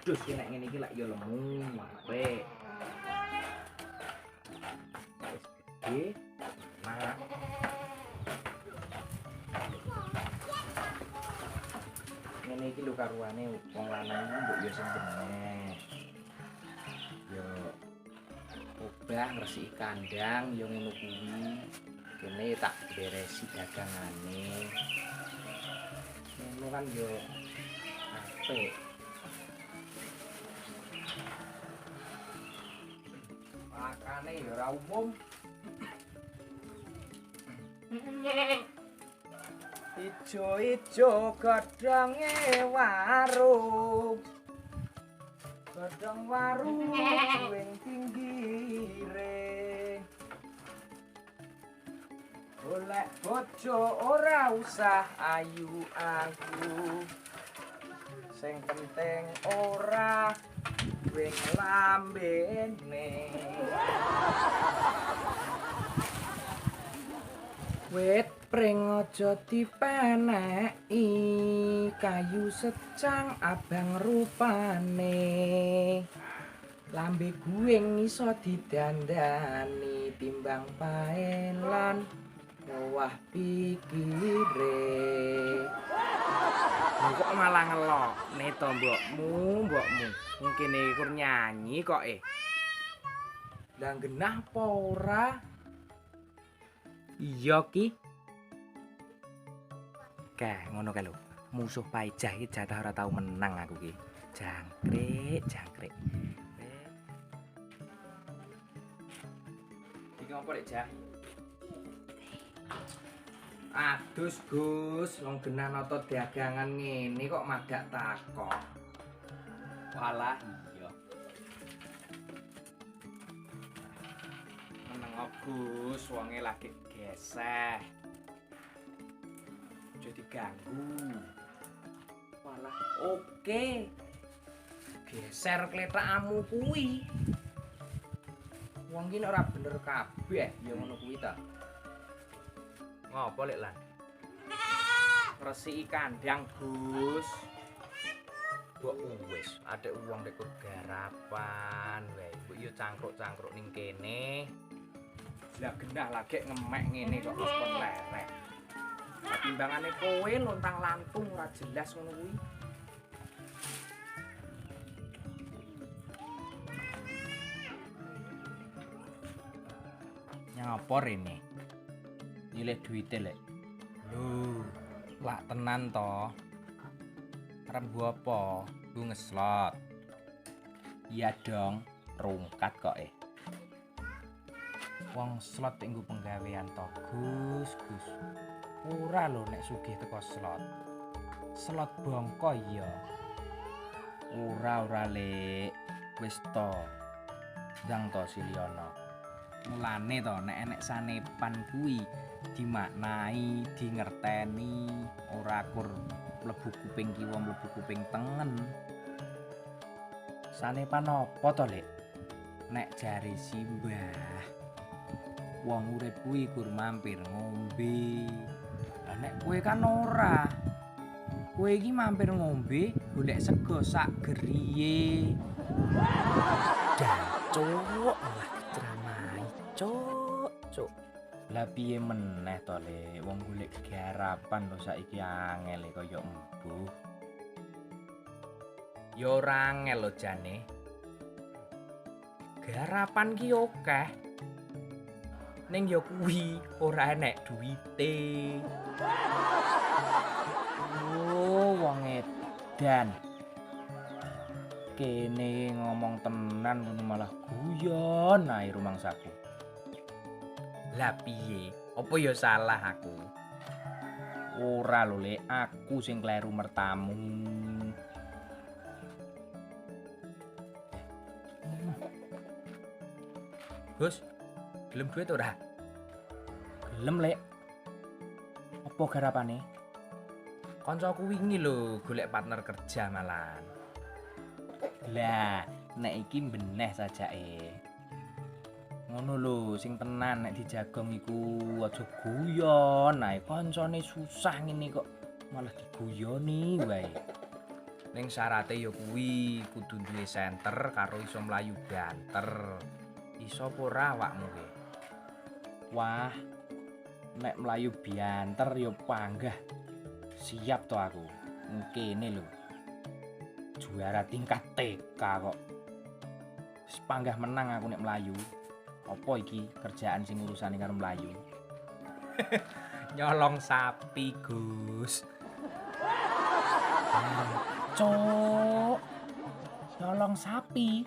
Dus nek ngene iki lak ya lemu apik. Wis gede. Nah. Ngene iki lho karuane wong lanang iki mbok ya sing bener. Yo obah ngresiki kandang ya ngono kuwi. Kene tak beresi dagangane. Ngono kan yo apik. Makane ya ora umum. Ijo-ijo godhonge warung. Godhong warung ing pinggire. Golek bojo ora usah ayu aku. Sing penting ora wing lambene. Wit pring aja dipeneki, kayu secang abang rupane. Lambe guing iso didandani timbang paelan wah pikire. Kok malah ngelokne to mbokmu. Mungkin ikur nyanyi kok Lah genah apa ora? Iya ki. Kae ngono kae lho. Musuh paejah iki jatah ora tau menang aku ki. Jangkrik. Iki opo rek, Jah? Adus Gus, wong genah nata dagangan ngene kok madak takok. Walah iya. Meneng Gus, wonge lagi geseh. Aja diganggu. Walah, oke. Geser kletakmu kuwi. Wong iki ora bener kabeh ya ngono kuwi ta. Ngopo lek lan? Resiki kandang, Gus. Mbok wis, adek wong nek garapan wae. Mbok yo cangkruk-cangkruk ning kene. Lah genah lagi ngemek ngene kok wis kon lerek. Lah timbangane kowe lontang-lantung ora jelas ngono kuwi. Nyapa rene? Nyilih duwite lek. Lho, lak tenan to. Arep nggo apa? Nggo ngeslot. Iya dong, rungkat kok Wong slot nggo penggawean to, Gus. Ora lho nek sugih teko slot. Slot bongko iya. Ora Lek. Wis to. Ndang to Siliono. Mulane to nek enek sanepan kuwi dimaknai, dingerteni, ora kur mlebu kuping kiwa mlebu kuping tengen. Sanepan apa to, Lek? Nek jare Simbah, wong urip kuwi kur mampir ngombe. Lah nek kowe kan ora. Kowe iki mampir ngombe golek sego sak geriye. Cuk, malah ceramai, cuk. Lah piye meneh to, Le? Wong golek garapan lho saiki angel kaya embuh. Ya ora angel lho jane. Garapan ki akeh. Ning ya kuwi ora enek duwite. Oh, wong edan. Kene ngomong tenan ngono malah guyon ae rumangsaku. Lah piye? Apa ya salah aku? Ora lho, Lek, aku sing kleru mertamu. Gus, gelem duit ora? Gelem, Lek. Apa garapane? Kancaku wingi lho golek partner kerja malan. Lah, nek iki beneh sajake. Ngono lho, sing tenan nek dijagong iku aja guyon. Nah, kancane susah ngene kok malah diguyoni wae. Ning syarate ya kuwi kudu duwe senter karo iso mlayu banter. Iso apa ora awakmu ki? Wah, nek mlayu banter ya panggah. Siap to aku. Kene lho. Juara tingkat TK kok. Wis panggah menang aku nek mlayu. Apa iki kerjaan sing urusane karo mlayu? Nyolong sapi, Gus. Cok. Nyolong sapi.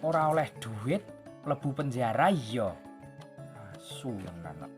Ora oleh duit, mlebu penjara iya. Asu tenan kok.